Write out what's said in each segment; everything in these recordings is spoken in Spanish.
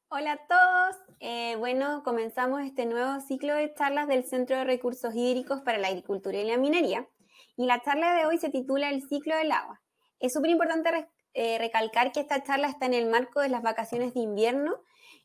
Hola a todos. Bueno, comenzamos este nuevo ciclo de charlas del Centro de Recursos Hídricos para la Agricultura y la Minería. Y la charla de hoy se titula El ciclo del agua. Es súper importante recalcar que esta charla está en el marco de las vacaciones de invierno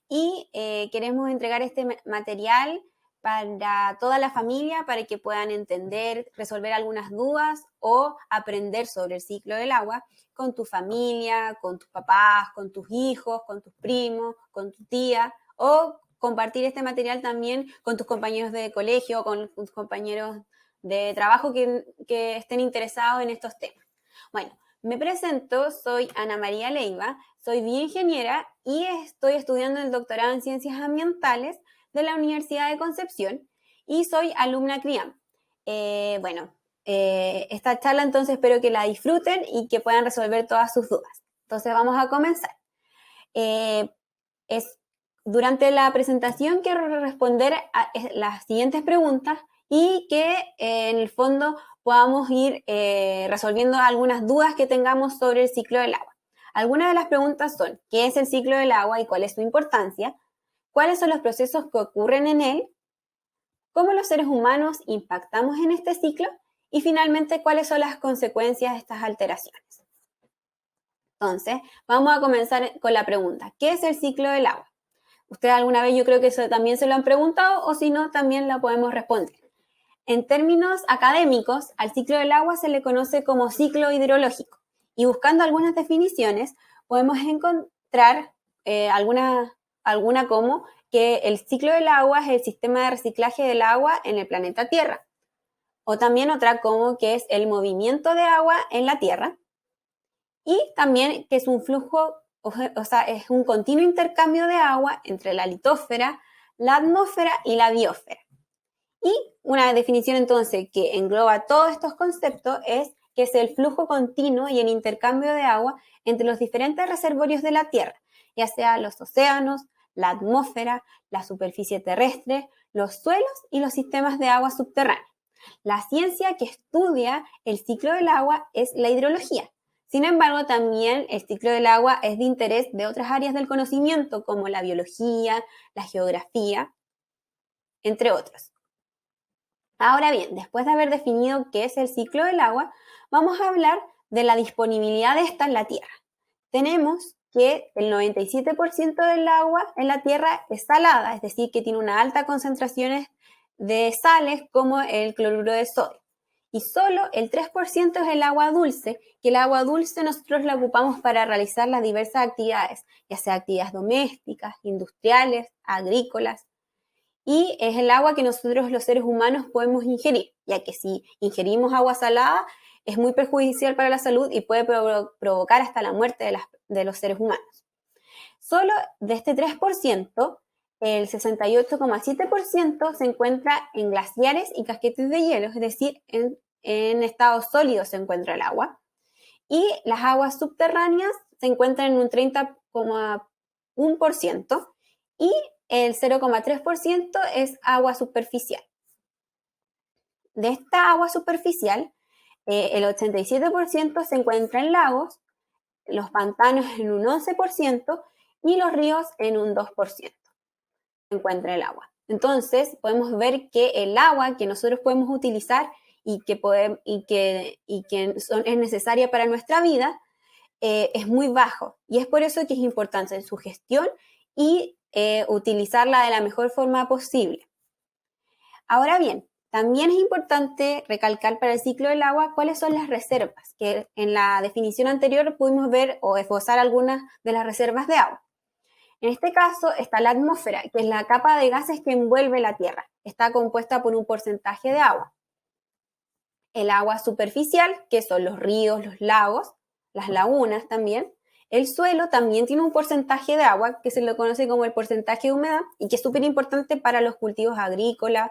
y queremos entregar este material para toda la familia para que puedan entender, resolver algunas dudas o aprender sobre el ciclo del agua con tu familia, con tus papás, con tus hijos, con tus primos, con tu tía, o compartir este material también con tus compañeros de colegio o con tus compañeros de trabajo que estén interesados en estos temas. Bueno, me presento, soy Ana María Leiva, soy bioingeniera y estoy estudiando el doctorado en Ciencias Ambientales de la Universidad de Concepción y soy alumna CRIAM. Esta charla entonces espero que la disfruten y que puedan resolver todas sus dudas. Entonces vamos a comenzar. Eh, es, Durante la presentación quiero responder a las siguientes preguntas y que en el fondo podamos ir resolviendo algunas dudas que tengamos sobre el ciclo del agua. Algunas de las preguntas son, ¿qué es el ciclo del agua y cuál es su importancia? ¿Cuáles son los procesos que ocurren en él? ¿Cómo los seres humanos impactamos en este ciclo? Y finalmente, ¿cuáles son las consecuencias de estas alteraciones? Entonces, vamos a comenzar con la pregunta, ¿qué es el ciclo del agua? Ustedes alguna vez yo creo que eso también se lo han preguntado o si no, también la podemos responder. En términos académicos, al ciclo del agua se le conoce como ciclo hidrológico y buscando algunas definiciones podemos encontrar alguna como que el ciclo del agua es el sistema de reciclaje del agua en el planeta Tierra, o también otra como que es el movimiento de agua en la Tierra, y también que es un flujo, o sea, es un continuo intercambio de agua entre la litósfera, la atmósfera y la biosfera. Y una definición entonces que engloba todos estos conceptos es que es el flujo continuo y el intercambio de agua entre los diferentes reservorios de la Tierra, ya sea los océanos, la atmósfera, la superficie terrestre, los suelos y los sistemas de agua subterráneos. La ciencia que estudia el ciclo del agua es la hidrología. Sin embargo, también el ciclo del agua es de interés de otras áreas del conocimiento como la biología, la geografía, entre otros. Ahora bien, después de haber definido qué es el ciclo del agua, vamos a hablar de la disponibilidad de esta en la Tierra. Tenemos que el 97% del agua en la Tierra es salada, es decir, que tiene una alta concentración de sales como el cloruro de sodio. Y solo el 3% es el agua dulce, que el agua dulce nosotros la ocupamos para realizar las diversas actividades, ya sea actividades domésticas, industriales, agrícolas, y es el agua que nosotros los seres humanos podemos ingerir, ya que si ingerimos agua salada es muy perjudicial para la salud y puede provocar hasta la muerte de los seres humanos. Solo de este 3%, el 68,7% se encuentra en glaciares y casquetes de hielo, es decir, en estado sólido se encuentra el agua. Y las aguas subterráneas se encuentran en un 30,1% y el 0,3% es agua superficial. De esta agua superficial, el 87% se encuentra en lagos, los pantanos en un 11% y los ríos en un 2% se encuentra el agua. Entonces, podemos ver que el agua que nosotros podemos utilizar y que es necesaria para nuestra vida es muy bajo. Y es por eso que es importante en su gestión y utilizarla de la mejor forma posible. Ahora bien, también es importante recalcar para el ciclo del agua cuáles son las reservas, que en la definición anterior pudimos ver o esbozar algunas de las reservas de agua. En este caso está la atmósfera, que es la capa de gases que envuelve la Tierra. Está compuesta por un porcentaje de agua. El agua superficial, que son los ríos, los lagos, las lagunas también. El suelo también tiene un porcentaje de agua que se lo conoce como el porcentaje de humedad y que es súper importante para los cultivos agrícolas.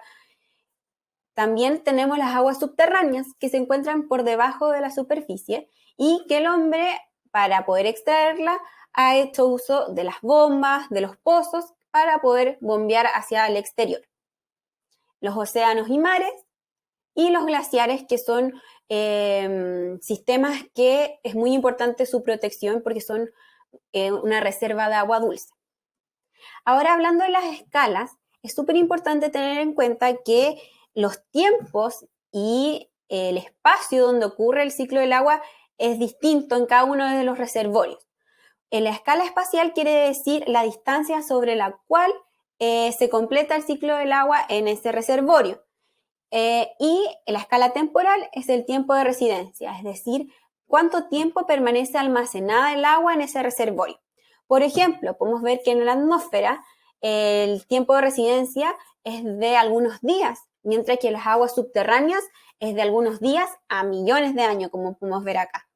También tenemos las aguas subterráneas que se encuentran por debajo de la superficie y que el hombre, para poder extraerla, ha hecho uso de las bombas, de los pozos, para poder bombear hacia el exterior. Los océanos y mares y los glaciares, que son sistemas que es muy importante su protección porque son una reserva de agua dulce. Ahora, hablando de las escalas, es súper importante tener en cuenta que los tiempos y el espacio donde ocurre el ciclo del agua es distinto en cada uno de los reservorios. En la escala espacial quiere decir la distancia sobre la cual se completa el ciclo del agua en ese reservorio. Y la escala temporal es el tiempo de residencia, es decir, cuánto tiempo permanece almacenada el agua en ese reservorio. Por ejemplo, podemos ver que en la atmósfera el tiempo de residencia es de algunos días, mientras que en las aguas subterráneas es de algunos días a millones de años, como podemos ver acá.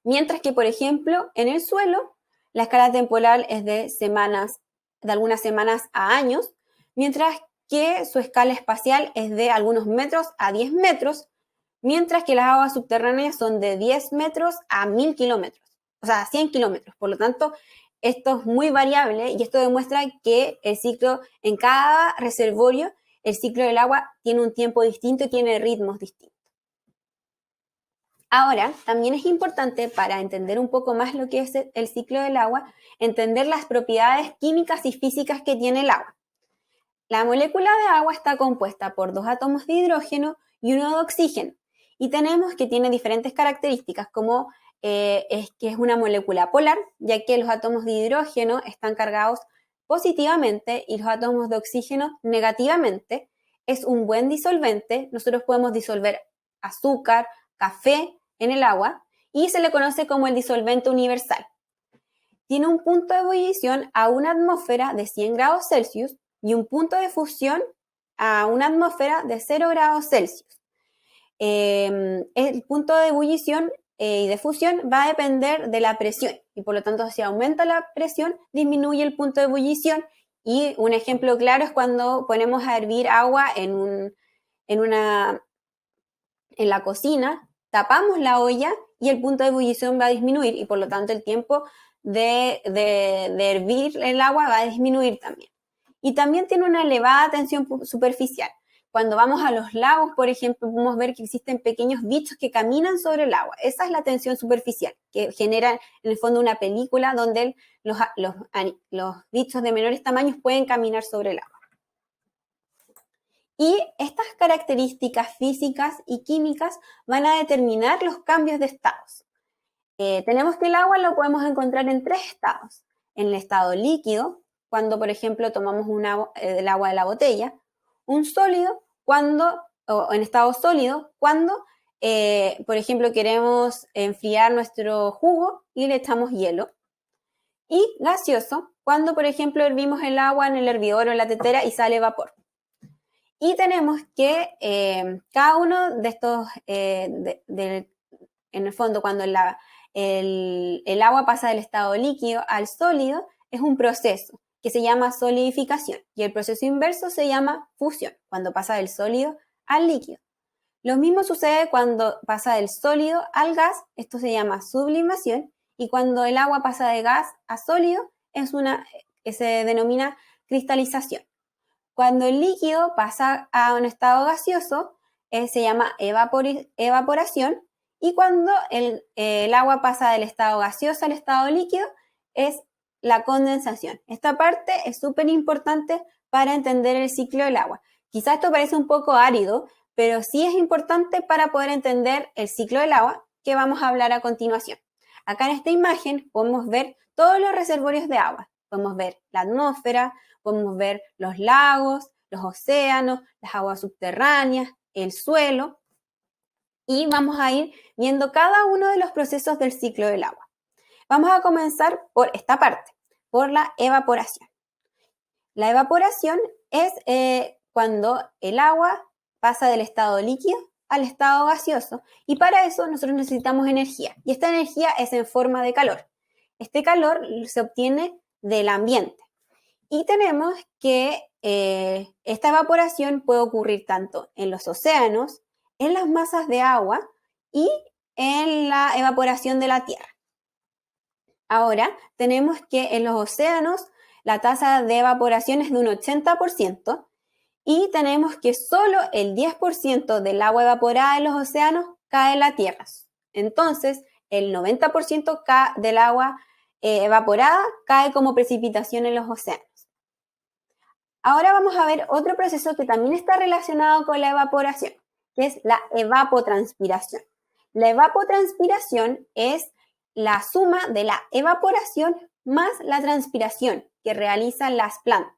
Mientras que, por ejemplo, en el suelo, la escala temporal es de semanas, de algunas semanas a años, mientras que su escala espacial es de algunos metros a 10 metros, mientras que las aguas subterráneas son de 10 metros a 1000 kilómetros, o sea, 100 kilómetros. Por lo tanto, esto es muy variable y esto demuestra que el ciclo en cada reservorio, el ciclo del agua tiene un tiempo distinto y tiene ritmos distintos. Ahora, también es importante para entender un poco más lo que es el ciclo del agua, entender las propiedades químicas y físicas que tiene el agua. La molécula de agua está compuesta por 2 átomos de hidrógeno y 1 de oxígeno. Y tenemos que tiene diferentes características, como es que es una molécula polar, ya que los átomos de hidrógeno están cargados positivamente y los átomos de oxígeno negativamente. Es un buen disolvente. Nosotros podemos disolver azúcar, café en el agua y se le conoce como el disolvente universal. Tiene un punto de ebullición a una atmósfera de 100 grados Celsius y un punto de fusión a una atmósfera de 0 grados Celsius. El punto de ebullición y de fusión va a depender de la presión y por lo tanto si aumenta la presión disminuye el punto de ebullición y un ejemplo claro es cuando ponemos a hervir agua en la cocina, tapamos la olla y el punto de ebullición va a disminuir y por lo tanto el tiempo de hervir el agua va a disminuir también. Y también tiene una elevada tensión superficial. Cuando vamos a los lagos, por ejemplo, podemos ver que existen pequeños bichos que caminan sobre el agua. Esa es la tensión superficial, que genera en el fondo una película donde los bichos de menores tamaños pueden caminar sobre el agua. Y estas características físicas y químicas van a determinar los cambios de estados. Tenemos que el agua lo podemos encontrar en 3 estados. En el estado líquido, cuando por ejemplo tomamos el agua de la botella, un sólido, o en estado sólido, cuando por ejemplo queremos enfriar nuestro jugo y le echamos hielo. Y gaseoso, cuando por ejemplo hervimos el agua en el hervidor o en la tetera y sale vapor. Y tenemos que cada uno de estos, en el fondo, cuando el agua pasa del estado líquido al sólido, es un proceso que se llama solidificación y el proceso inverso se llama fusión, cuando pasa del sólido al líquido. Lo mismo sucede cuando pasa del sólido al gas, esto se llama sublimación, y cuando el agua pasa de gas a sólido, se denomina cristalización. Cuando el líquido pasa a un estado gaseoso, se llama evaporación, y cuando el agua pasa del estado gaseoso al estado líquido, es la condensación. Esta parte es súper importante para entender el ciclo del agua. Quizás esto parece un poco árido, pero sí es importante para poder entender el ciclo del agua que vamos a hablar a continuación. Acá en esta imagen podemos ver todos los reservorios de agua. Podemos ver la atmósfera, podemos ver los lagos, los océanos, las aguas subterráneas, el suelo, y vamos a ir viendo cada uno de los procesos del ciclo del agua. Vamos a comenzar por esta parte, por la evaporación. La evaporación es cuando el agua pasa del estado líquido al estado gaseoso y para eso nosotros necesitamos energía y esta energía es en forma de calor. Este calor se obtiene del ambiente. Y tenemos que esta evaporación puede ocurrir tanto en los océanos, en las masas de agua y en la evaporación de la tierra. Ahora tenemos que en los océanos la tasa de evaporación es de un 80% y tenemos que solo el 10% del agua evaporada en los océanos cae en la tierra. Entonces, el 90% del agua evaporada cae como precipitación en los océanos. Ahora vamos a ver otro proceso que también está relacionado con la evaporación, que es la evapotranspiración. La evapotranspiración es la suma de la evaporación más la transpiración que realizan las plantas.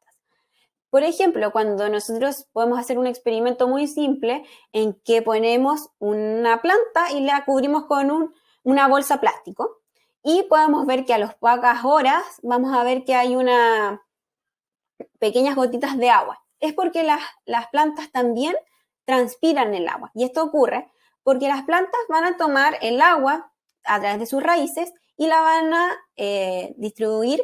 Por ejemplo, cuando nosotros podemos hacer un experimento muy simple en que ponemos una planta y la cubrimos con una bolsa plástico y podemos ver que a las pocas horas vamos a ver que hay unas pequeñas gotitas de agua. Es porque las plantas también transpiran el agua. Y esto ocurre porque las plantas van a tomar el agua a través de sus raíces y la van a distribuir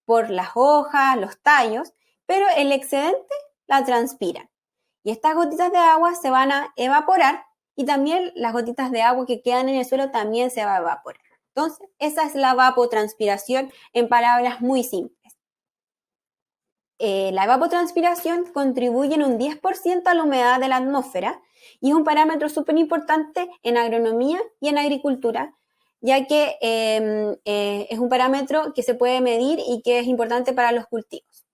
por las hojas, los tallos, pero el excedente la transpiran. Y estas gotitas de agua se van a evaporar y también las gotitas de agua que quedan en el suelo también se va a evaporar. Entonces, esa es la evapotranspiración en palabras muy simples. La evapotranspiración contribuye en un 10% a la humedad de la atmósfera y es un parámetro súper importante en agronomía y en agricultura, ya que es un parámetro que se puede medir y que es importante para los cultivos.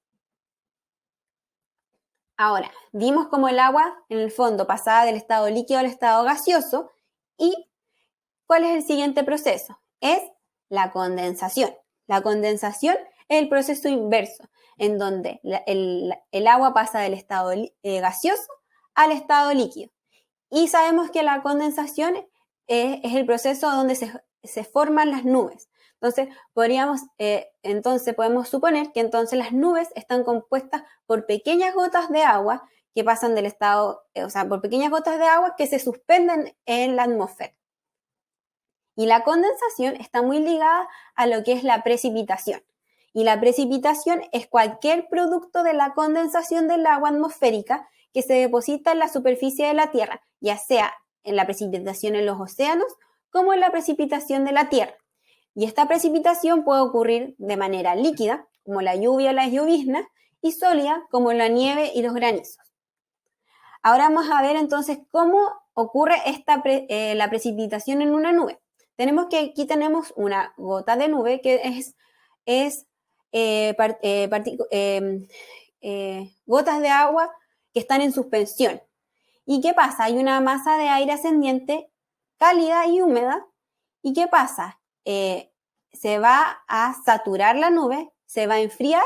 Ahora, vimos cómo el agua en el fondo pasaba del estado líquido al estado gaseoso y ¿cuál es el siguiente proceso? Es la condensación. La condensación es el proceso inverso, en donde el agua pasa del estado gaseoso al estado líquido. Y sabemos que la condensación es el proceso donde se forman las nubes. Entonces, podemos suponer que entonces las nubes están compuestas por pequeñas gotas de agua que pasan del estado, por pequeñas gotas de agua que se suspenden en la atmósfera. Y la condensación está muy ligada a lo que es la precipitación. Y la precipitación es cualquier producto de la condensación del agua atmosférica que se deposita en la superficie de la Tierra, ya sea en la precipitación en los océanos como en la precipitación de la Tierra. Y esta precipitación puede ocurrir de manera líquida, como la lluvia o las lloviznas, y sólida, como la nieve y los granizos. Ahora vamos a ver entonces cómo ocurre la precipitación en una nube. Aquí tenemos una gota de nube que es gotas de agua que están en suspensión. ¿Y qué pasa? Hay una masa de aire ascendiente cálida y húmeda. ¿Y qué pasa? Se va a saturar la nube, se va a enfriar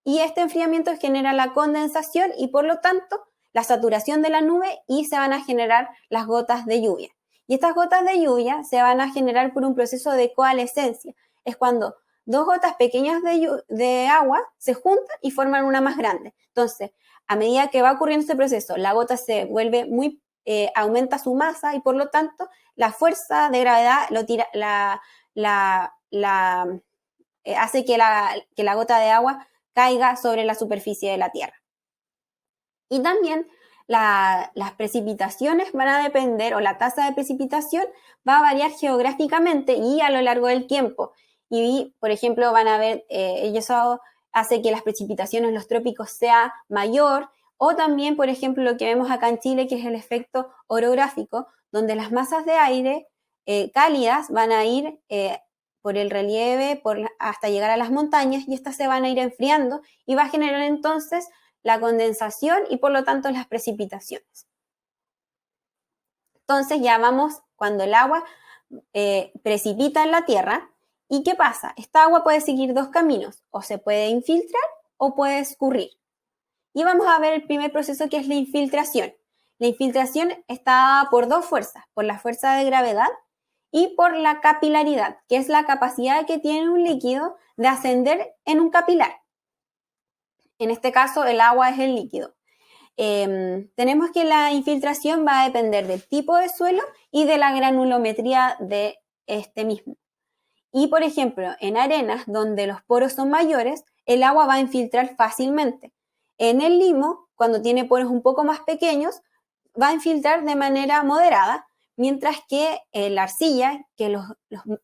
y este enfriamiento genera la condensación y por lo tanto la saturación de la nube y se van a generar las gotas de lluvia. Y estas gotas de lluvia se van a generar por un proceso de coalescencia. Es cuando dos gotas pequeñas de agua se juntan y forman una más grande. Entonces, a medida que va ocurriendo este proceso, la gota se vuelve aumenta su masa y por lo tanto la fuerza de gravedad hace que la gota de agua caiga sobre la superficie de la Tierra. Y también las precipitaciones van a depender, o la tasa de precipitación va a variar geográficamente y a lo largo del tiempo. Y, por ejemplo, van a ver, eso hace que las precipitaciones en los trópicos sea mayor, o también, por ejemplo, lo que vemos acá en Chile, que es el efecto orográfico, donde las masas de aire cálidas van a ir por el relieve hasta llegar a las montañas y estas se van a ir enfriando y va a generar entonces la condensación y por lo tanto las precipitaciones. Entonces ya vamos cuando el agua precipita en la tierra. ¿Y qué pasa? Esta agua puede seguir dos caminos, o se puede infiltrar o puede escurrir. Y vamos a ver el primer proceso que es la infiltración. La infiltración está dada por dos fuerzas, por la fuerza de gravedad y por la capilaridad, que es la capacidad que tiene un líquido de ascender en un capilar. En este caso, el agua es el líquido. Tenemos que la infiltración va a depender del tipo de suelo y de la granulometría de este mismo. Y, por ejemplo, en arenas donde los poros son mayores, el agua va a infiltrar fácilmente. En el limo, cuando tiene poros un poco más pequeños, va a infiltrar de manera moderada, mientras que en la arcilla, que los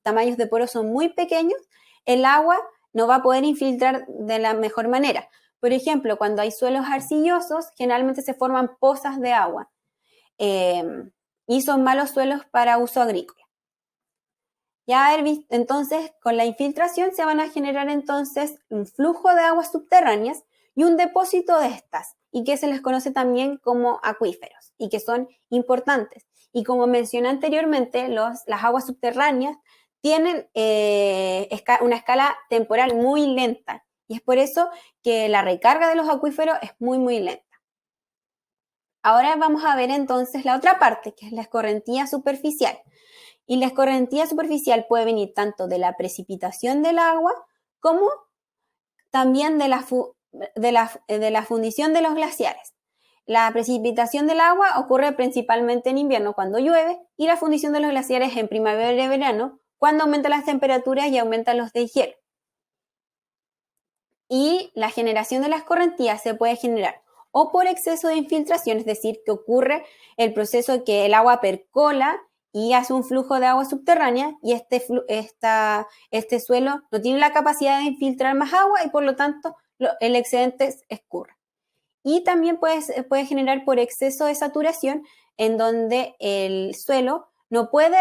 tamaños de poros son muy pequeños, el agua no va a poder infiltrar de la mejor manera. Por ejemplo, cuando hay suelos arcillosos, generalmente se forman pozas de agua y son malos suelos para uso agrícola. Ya haber visto, entonces, con la infiltración se van a generar entonces un flujo de aguas subterráneas y un depósito de estas, y que se les conoce también como acuíferos, y que son importantes. Y como mencioné anteriormente, las aguas subterráneas tienen una escala temporal muy lenta, y es por eso que la recarga de los acuíferos es muy, muy lenta. Ahora vamos a ver entonces la otra parte, que es la escorrentía superficial. Y la escorrentía superficial puede venir tanto de la precipitación del agua como también de la fundición de los glaciares. La precipitación del agua ocurre principalmente en invierno cuando llueve y la fundición de los glaciares en primavera y verano cuando aumentan las temperaturas y aumentan los deshielo. Y la generación de las escorrentías se puede generar o por exceso de infiltración, es decir, que ocurre el proceso que el agua percola y hace un flujo de agua subterránea y este suelo no tiene la capacidad de infiltrar más agua y por lo tanto el excedente escurre. Y también puede generar por exceso de saturación en donde el suelo no puede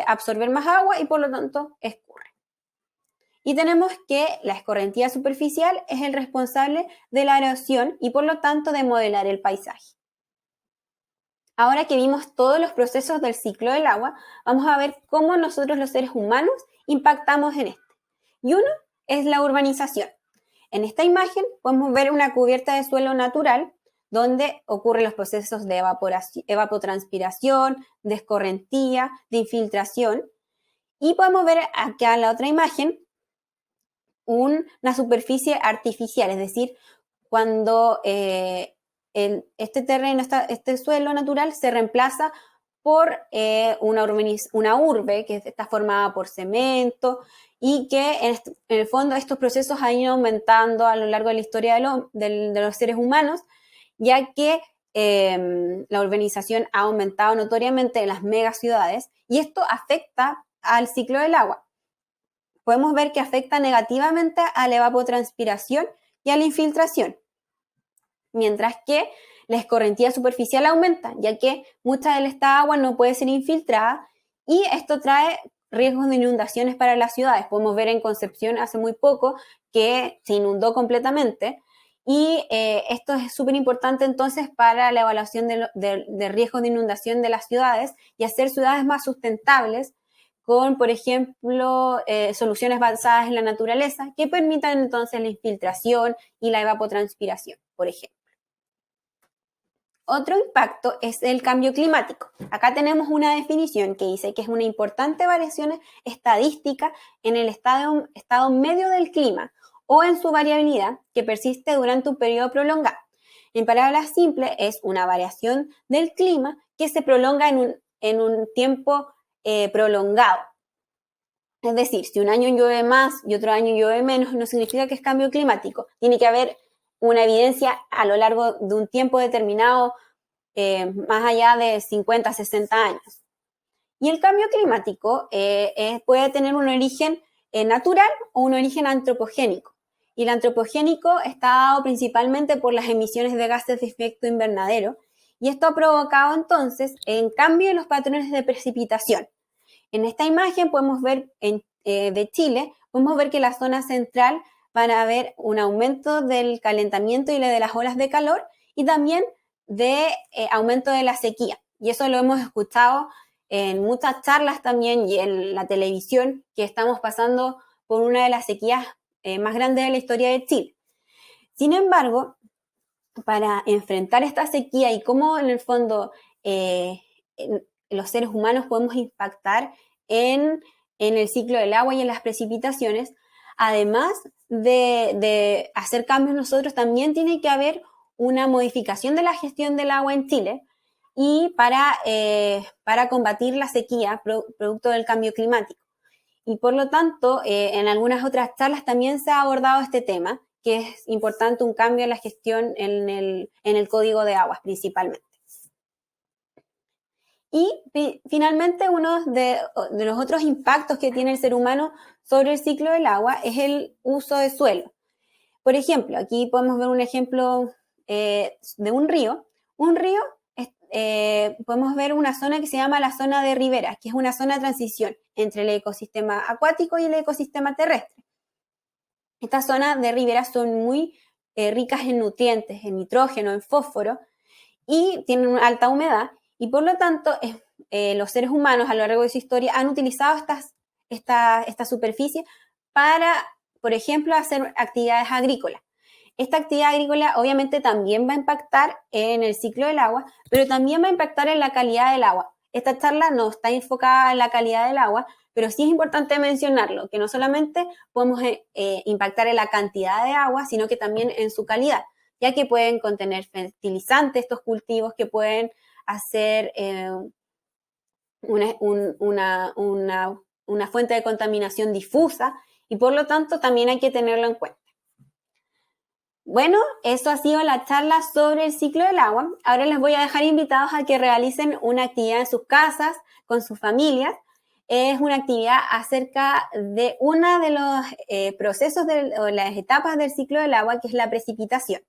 absorber más agua y por lo tanto escurre. Y tenemos que la escorrentía superficial es el responsable de la erosión y por lo tanto de modelar el paisaje. Ahora que vimos todos los procesos del ciclo del agua, vamos a ver cómo nosotros los seres humanos impactamos en este. Y uno es la urbanización. En esta imagen podemos ver una cubierta de suelo natural donde ocurren los procesos de evapotranspiración, de escorrentía, de infiltración. Y podemos ver acá en la otra imagen una superficie artificial, es decir, cuando este terreno, este suelo natural se reemplaza por una urbe que está formada por cemento y que en el fondo estos procesos han ido aumentando a lo largo de la historia de los seres humanos, ya que la urbanización ha aumentado notoriamente en las megaciudades y esto afecta al ciclo del agua. Podemos ver que afecta negativamente a la evapotranspiración y a la infiltración, mientras que la escorrentía superficial aumenta, ya que mucha de esta agua no puede ser infiltrada y esto trae riesgos de inundaciones para las ciudades. Podemos ver en Concepción hace muy poco que se inundó completamente y esto es súper importante entonces para la evaluación de riesgos de inundación de las ciudades y hacer ciudades más sustentables con, por ejemplo, soluciones basadas en la naturaleza que permitan entonces la infiltración y la evapotranspiración, por ejemplo. Otro impacto es el cambio climático. Acá tenemos una definición que dice que es una importante variación estadística en el estado medio del clima o en su variabilidad que persiste durante un periodo prolongado. En palabras simples, es una variación del clima que se prolonga en un tiempo prolongado. Es decir, si un año llueve más y otro año llueve menos, no significa que es cambio climático. Tiene que haber una evidencia a lo largo de un tiempo determinado, más allá de 50, 60 años. Y el cambio climático puede tener un origen natural o un origen antropogénico. Y el antropogénico está dado principalmente por las emisiones de gases de efecto invernadero. Y esto ha provocado entonces en cambio en los patrones de precipitación. En esta imagen podemos ver de Chile, podemos ver que en la zona central van a haber un aumento del calentamiento y de las olas de calor y también de aumento de la sequía. Y eso lo hemos escuchado en muchas charlas también y en la televisión, que estamos pasando por una de las sequías más grandes de la historia de Chile. Sin embargo, para enfrentar esta sequía y cómo en el fondo los seres humanos podemos impactar en el ciclo del agua y en las precipitaciones, además de hacer cambios nosotros, también tiene que haber una modificación de la gestión del agua en Chile y para combatir la sequía producto del cambio climático. Y por lo tanto, en algunas otras charlas también se ha abordado este tema, que es importante un cambio en la gestión en el código de aguas principalmente. Y finalmente uno de los otros impactos que tiene el ser humano sobre el ciclo del agua es el uso de suelo. Por ejemplo, aquí podemos ver un ejemplo de un río. Un río podemos ver una zona que se llama la zona de ribera, que es una zona de transición entre el ecosistema acuático y el ecosistema terrestre. Estas zonas de ribera son muy ricas en nutrientes, en nitrógeno, en fósforo, y tienen una alta humedad, y por lo tanto los seres humanos a lo largo de su historia han utilizado esta superficie para, por ejemplo, hacer actividades agrícolas. Esta actividad agrícola obviamente también va a impactar en el ciclo del agua, pero también va a impactar en la calidad del agua. Esta charla no está enfocada en la calidad del agua, pero sí es importante mencionarlo, que no solamente podemos impactar en la cantidad de agua, sino que también en su calidad, ya que pueden contener fertilizantes estos cultivos, que pueden hacer una fuente de contaminación difusa, y por lo tanto también hay que tenerlo en cuenta. Bueno, eso ha sido la charla sobre el ciclo del agua. Ahora les voy a dejar invitados a que realicen una actividad en sus casas, con sus familias. Es una actividad acerca de uno de los procesos o las etapas del ciclo del agua, que es la precipitación.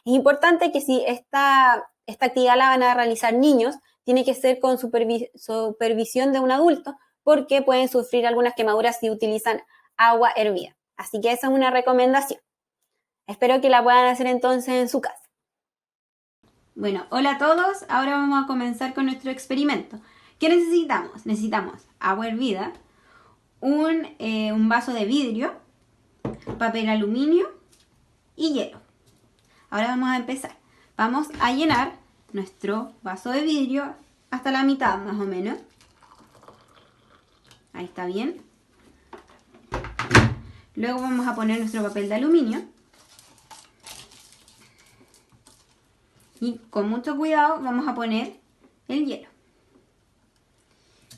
Es importante que si esta actividad la van a realizar niños, tiene que ser con supervisión de un adulto, porque pueden sufrir algunas quemaduras si utilizan agua hervida. Así que esa es una recomendación. Espero que la puedan hacer entonces en su casa. Bueno, hola a todos. Ahora vamos a comenzar con nuestro experimento. ¿Qué necesitamos? Necesitamos agua hervida, un vaso de vidrio, papel aluminio y hielo. Ahora vamos a empezar. Vamos a llenar nuestro vaso de vidrio hasta la mitad más o menos. Ahí está bien. Luego vamos a poner nuestro papel de aluminio. Y con mucho cuidado vamos a poner el hielo.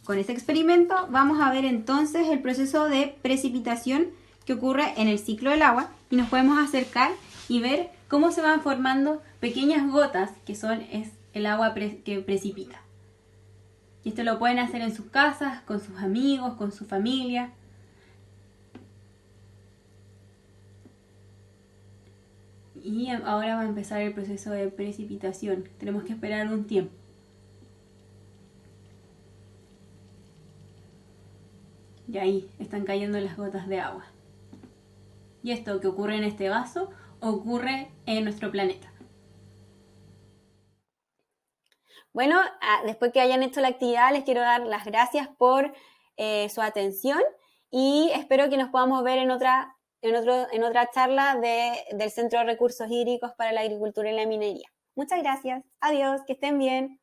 Con este experimento vamos a ver entonces el proceso de precipitación que ocurre en el ciclo del agua, y nos podemos acercar y ver cómo se van formando pequeñas gotas que es el agua que precipita. Y esto lo pueden hacer en sus casas, con sus amigos, con su familia. Y ahora va a empezar el proceso de precipitación. Tenemos que esperar un tiempo. Y ahí están cayendo las gotas de agua. Y esto que ocurre en este vaso ocurre en nuestro planeta. Bueno, después que hayan hecho la actividad, les quiero dar las gracias por su atención, y espero que nos podamos ver en otra charla del Centro de Recursos Hídricos para la Agricultura y la Minería. Muchas gracias. Adiós, que estén bien.